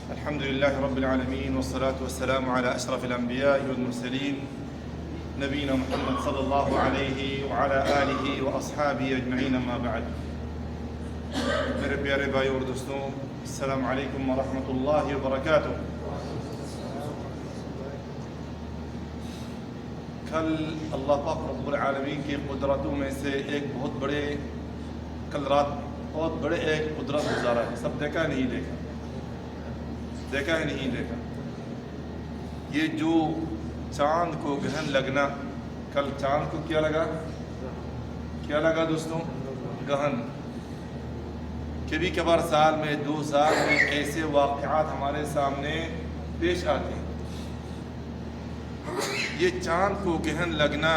الحمد لله رب العالمين والصلاة والسلام على أشرف الأنبياء والمرسلين نبينا محمد صلى الله عليه وعلى آله وأصحابه أجمعين أما بعد. میرے پیارے بھائیوں اور دوستوں، السلام علیکم ورحمۃ اللہ وبرکاتہ. کل اللہ پاک رب العالمین کی قدرتوں میں سے ایک کل رات بہت بڑے ایک قدرت گزارا ہے. سب دیکھا نہیں دیکھا ہے نہیں دیکھا. یہ جو چاند کو گرہن لگنا، کل چاند کو کیا لگا دوستوں؟ گرہن. کبھی کبھار سال میں 2 سال میں ایسے واقعات ہمارے سامنے پیش آتے ہیں. یہ چاند کو گرہن لگنا،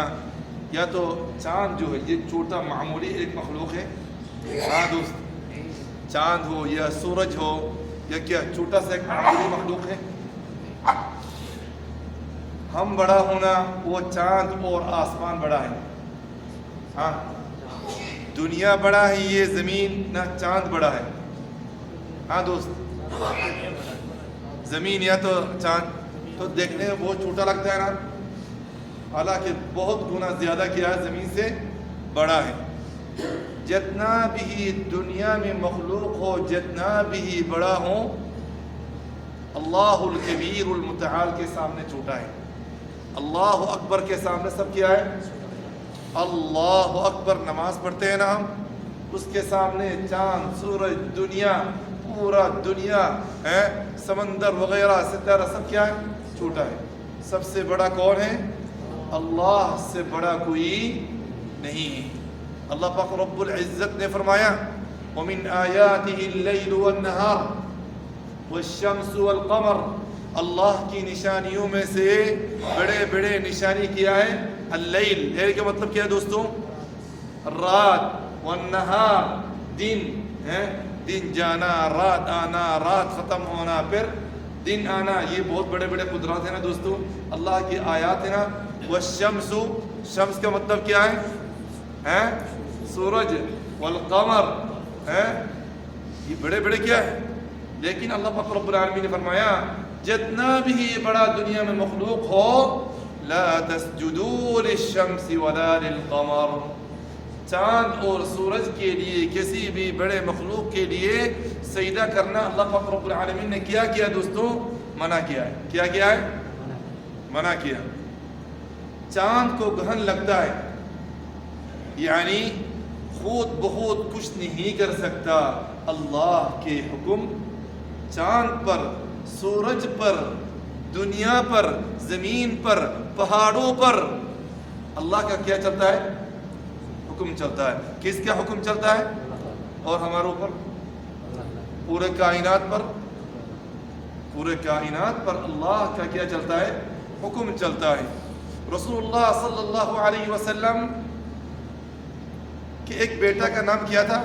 یا تو چاند جو ہے یہ چھوٹا معمولی ایک مخلوق ہے. ہاں دوست، چاند ہو یا سورج ہو یا کیا چھوٹا سا ایک معمولی مخلوق ہے. ہم بڑا ہونا، وہ چاند اور آسمان بڑا ہے. ہاں، دنیا بڑا ہے، یہ زمین نہ چاند بڑا ہے. ہاں دوست، زمین یا تو چاند تو دیکھنے میں بہت چھوٹا لگتا ہے نا، حالانکہ بہت گنا زیادہ کیا ہے، زمین سے بڑا ہے. جتنا بھی دنیا میں مخلوق ہو، جتنا بھی بڑا ہو، اللہ الکبیر المتعال کے سامنے چھوٹا ہے. اللہ اکبر کے سامنے سب کیا ہے؟ اللہ اکبر. نماز پڑھتے ہیں نا ہم، اس کے سامنے چاند، سورج، دنیا، پورا دنیا ہے، سمندر وغیرہ ستارہ سب کیا ہے؟ چھوٹا ہے. سب سے بڑا کون ہے؟ اللہ سے بڑا کوئی نہیں ہے. اللہ پاک رب العزت نے فرمایا وَمِنْ آيَاتِهِ اللَّيْلُ وَالنَّهَارُ وَالشَّمْسُ وَالْقَمَرُ. اللہ کی نشانیوں میں سے بڑے نشانی کیا ہے؟ اللیل. لیل کا مطلب کیا ہے دوستوں؟ رات. والنہار، دن ہے، دن جانا، رات آنا، رات ختم ہونا، پھر دن آنا. یہ بہت بڑے قدرات ہیں نا دوستوں، اللہ کی آیات ہیں نا. والشمس، شمس کا مطلب کیا ہے؟ سورج. والقمر ہے، یہ بڑے کیا ہے. لیکن اللہ پاک رب العالمین نے فرمایا جتنا بھی بڑا دنیا میں مخلوق ہو، لا تسجدوا للشمس ولا للقمر. چاند اور سورج کے لیے، کسی بھی بڑے مخلوق کے لیے سجدہ کرنا اللہ پاک رب العالمین نے کیا دوستوں؟ منع کیا ہے. کیا ہے؟ منع کیا. چاند کو گرہن لگتا ہے، یعنی خود بخود کچھ نہیں کر سکتا. اللہ کے حکم چاند پر، سورج پر، دنیا پر، زمین پر، پہاڑوں پر اللہ کا کیا چلتا ہے؟ حکم چلتا ہے. کس کا حکم چلتا ہے؟ اور ہمارے اوپر پورے کائنات پر اللہ کا کیا چلتا ہے؟ حکم چلتا ہے. رسول اللہ صلی اللہ علیہ وسلم کہ ایک بیٹا کا نام کیا تھا؟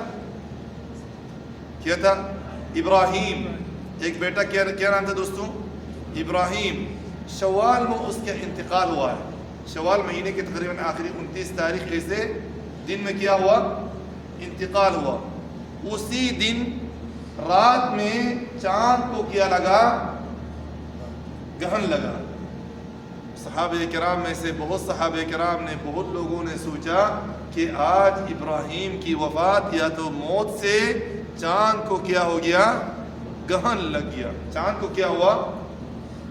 ابراہیم. ایک بیٹا کیا نام تھا دوستوں؟ ابراہیم. شوال میں اس کا انتقال ہوا ہے. شوال مہینے کے تقریباً آخری 29 تاریخ ایسے دن میں کیا ہوا؟ انتقال ہوا. اسی دن رات میں چاند کو کیا لگا؟ گرہن لگا. صحابہ کرام میں سے بہت صحابہ کرام نے، بہت لوگوں نے سوچا کہ آج ابراہیم کی وفات یا تو موت سے چاند کو کیا ہو گیا؟ گرہن لگ گیا. چاند کو کیا ہوا؟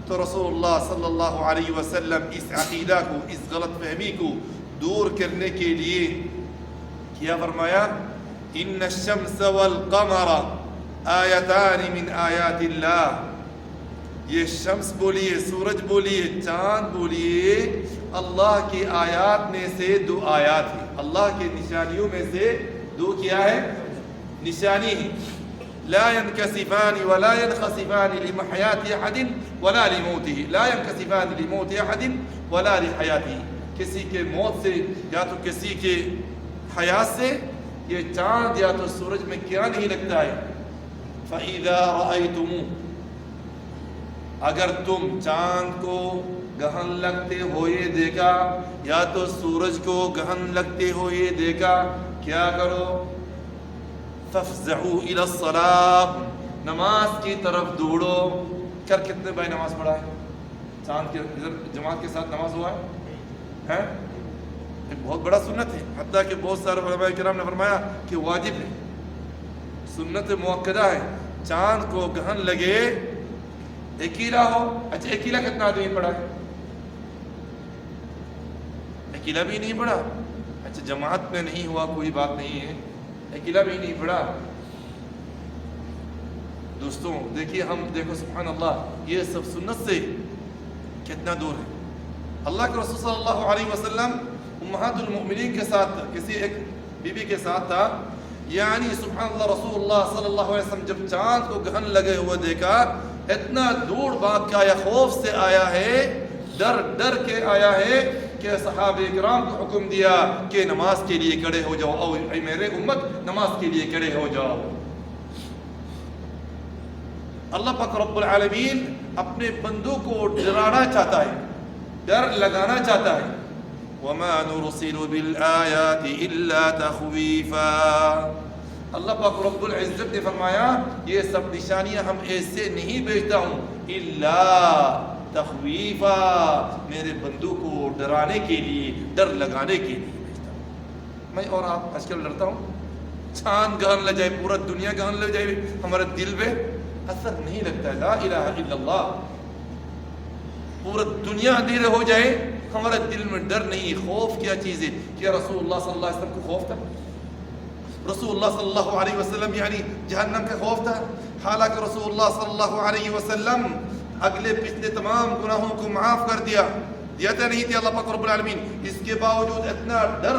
تو رسول اللہ صلی اللہ علیہ وسلم اس عقیدہ کو، اس غلط فہمی کو دور کرنے کے لیے کیا فرمایا؟ ان الشمس والقمر آیتان من آیات اللہ. یہ شمس بولیے، سورج بولیے، چاند بولیے، اللہ کی آیات میں سے 2 آیات ہیں. اللہ کی نشانیوں میں سے 2 کیا ہے؟ نشانی ہے. لا ينكسفان ولا ينخسفان لحياة أحد ولا لموته. لا ينكسفان لموت أحد ولا لحياته. کسی کے موت سے یا تو کسی کے حیات سے یہ چاند یا تو سورج میں کیا نہیں لگتا ہے. فَإِذَا رَأَيْتُمُوهُ، اگر تم چاند کو گرہن لگتے ہوئے دیکھا یا تو سورج کو گرہن لگتے ہوئے دیکھا، کیا کرو؟ فَافْزَعُوا إِلَى الصَّلَاةِ، نماز کی طرف دوڑو. کر کتنے بھائی نماز پڑھا ہے؟ چاند کے ادھر جماعت کے ساتھ نماز ہوا ہے؟ ایک بہت بڑا سنت ہے، حتیٰ کہ بہت سارے علماء کرام نے فرمایا کہ واجب ہے، سنت مؤکدہ ہے. چاند کو گہن لگے اکیلا ہو. اچھا اکیلا کتنا آدمی پڑھا ہے؟ اکیلا بھی نہیں پڑھا. اچھا جماعت میں نہیں ہوا کوئی بات نہیں ہے، اکیلا بھی نہیں پڑھا. دوستوں دیکھیے ہم دیکھو سبحان اللہ یہ سب سنت سے کتنا دور ہے. اللہ کے رسول صلی اللہ علیہ وسلم امہات المؤمنین کے ساتھ کسی ایک بی بی کے ساتھ تھا، یعنی سبحان اللہ رسول اللہ صلی اللہ علیہ وسلم جب چاند کو گہن لگے ہوئے دیکھا اتنا دوڑ بھاگ کے آیا، خوف سے آیا ہے، ڈر کے آیا ہے کہ صحابہ کرام کو حکم دیا کہ نماز کے لیے کھڑے ہو جاؤ، او اے میرے امت نماز کے لیے کھڑے ہو جاؤ. اللہ پاک رب العالمین اپنے بندوں کو ڈرانا چاہتا ہے، ڈر لگانا چاہتا ہے. وَمَا نُرْسِلُ بِالْآيَاتِ إِلَّا تَخْوِيفًا. اللہ پاک رب العزت نے فرمایا یہ سب نشانیاں ہم ایسے نہیں بھیجتا ہوں، الا تخویفا، میرے بندوں کو ڈرانے کے لیے، ڈر لگانے کے لیے بھیجتا ہوں. میں اور آپ آج کل ڈرتا ہوں. چاند گہن لگ جائے، پورا دنیا گہن لگ جائے، ہمارے دل پہ اثر نہیں لگتا ہے. لا الہ الا اللہ. پورا دنیا اندھیرے ہو جائے ہمارے دل میں ڈر نہیں. خوف کیا چیز ہے؟ کیا رسول اللہ صلی اللہ علیہ وسلم کو خوف تھا؟ رسول اللہ صلی اللہ علیہ وسلم یعنی جہنم کا خوف تھا؟ حالانکہ رسول اللہ صلی اللہ علیہ وسلم اگلے پچھلے تمام گناہوں کو معاف کر دیا تھا نہیں تھا اللہ پاک رب العالمین. اس کے باوجود اتنا ڈر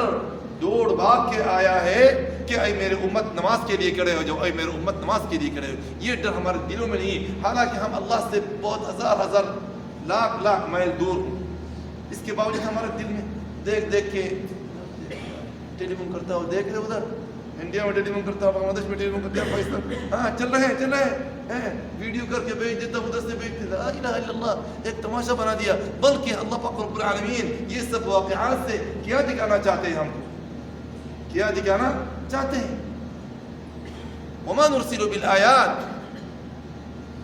دوڑ بھاگ کے آیا ہے کہ اے میرے امت نماز کے لیے کھڑے ہو جاؤ، اے میرے امت نماز کے لیے کھڑے ہو. یہ ڈر ہمارے دلوں میں نہیں، حالانکہ ہم اللہ سے بہت ہزار لاکھ میل دور ہوں. اس کے باوجود ہمارے دل میں دیکھ کے ٹیلی فون کرتا ہو، دیکھ رہے ادھر انڈیا میں ٹیلی فون کرتا ہو، بنگلہ دیش میں ٹیلی فون کرتا ہو، پاکستان ہاں چل رہے ہیں ویڈیو کر کے بھیج دیتا ہوں، ادھر سے بھیج دیتا. لا الہ الا اللہ، ایک تماشا بنا دیا. بلکہ اللہ پاک رب العالمین یہ سب واقعات سے کیا دکھانا چاہتے ہیں؟ ہم کیا دکھانا چاہتے ہیں؟ وما نرسل بالآیات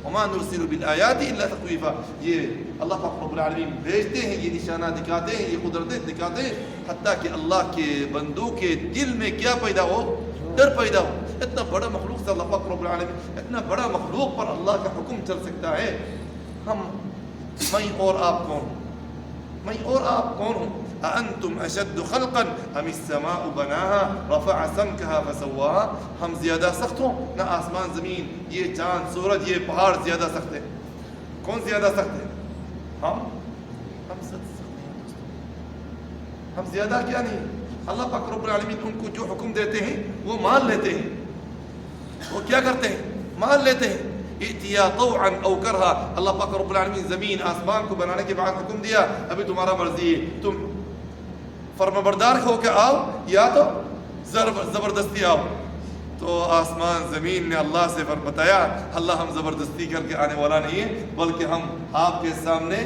وما نرسل بالآیات الا تخویفا. یہ اللہ پاک رب العالمین بھیجتے ہیں، یہ نشانہ دکھاتے ہیں، یہ قدرتیں دکھاتے ہیں، حتیٰ کہ اللہ کے بندوں کے دل میں کیا پیدا ہو؟ ڈر پیدا ہو. اتنا بڑا مخلوق سے اللہ پاک رب العالمین، اتنا بڑا مخلوق پر اللہ کا حکم چل سکتا ہے. میں اور آپ کون ہوں؟ میں اور آپ کون ہوں؟ أأنتم أشد خلقا أم السماء بناها رفع سمكها فسواها. ہم زیادہ سخت ہوں نہ آسمان زمین، یہ چاند سورج یہ پہاڑ زیادہ سخت ہے؟ کون زیادہ سخت ہے؟ ہم سخت ہیں. ہم زیادہ کیا نہیں. اللہ پاک رب العالمین ان کو جو حکم دیتے ہیں وہ مان لیتے ہیں. وہ کیا کرتے ہیں؟ مان لیتے ہیں. ائتیا طوعا او کرہا. اللہ پاک رب العالمین زمین آسمان کو بنانے کے بعد حکم دیا ابھی تمہارا مرضی ہے، تم فرمانبردار ہو کے آؤ یا تو زبردستی آؤ. تو آسمان زمین نے اللہ سے بتایا اللہ ہم زبردستی کر کے آنے والا نہیں ہے، بلکہ ہم آپ کے سامنے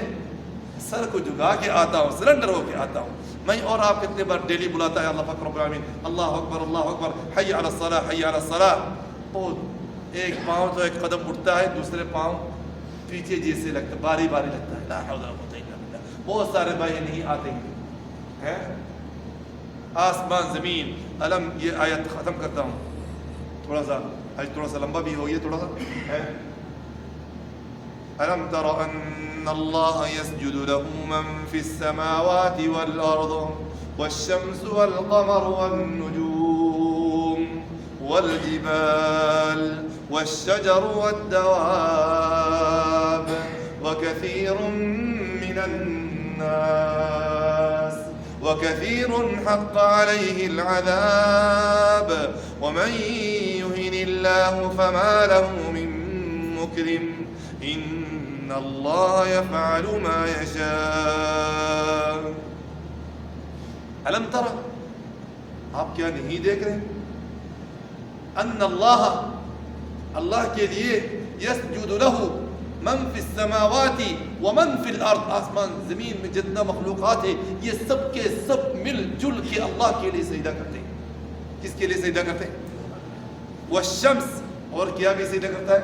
سر کو جھکا کے آتا ہوں، سرنڈر ہو کے آتا ہوں. میں اور آپ کتنے بار ڈیلی بلاتا ہے اللہ فقر رب العالمین، اللہ اکبر اللہ اکبر، حی علی الصلاۃ حی علی الصلاۃ. ایک پاؤں تو ایک قدم اٹھتا ہے، دوسرے پاؤں پیچھے جیسے لگتا ہے، باری لگتا ہے. لا حول ولا قوت الا باللہ. بہت سارے بھائی نہیں آتے ہیں. آسمان زمین علم. یہ آیت ختم کرتا ہوں تھوڑا سا، آج تھوڑا سا لمبا بھی ہو گیا تھوڑا سا. ألم تر أن الله يسجد له من في السماوات والأرض والشمس والقمر والنجوم والجبال والشجر والدواب وكثير من الناس وكثير حق عليه العذاب ومن يهن الله فما له من مكرم إن الله يفعل ما يشاء. ألم ترى، آپ کیا نہیں دیکھ رہے ان اللہ کے لیے یسجد له من فی السماوات ومن فی الارض، آسمان زمین میں جتنا مخلوقات ہے یہ سب کے سب مل جل کے اللہ کے لیے سجدہ کرتے ہیں. کس کے لیے سجدہ کرتے ہیں؟ والشمس، اور کیا بھی سجدہ کرتا ہے؟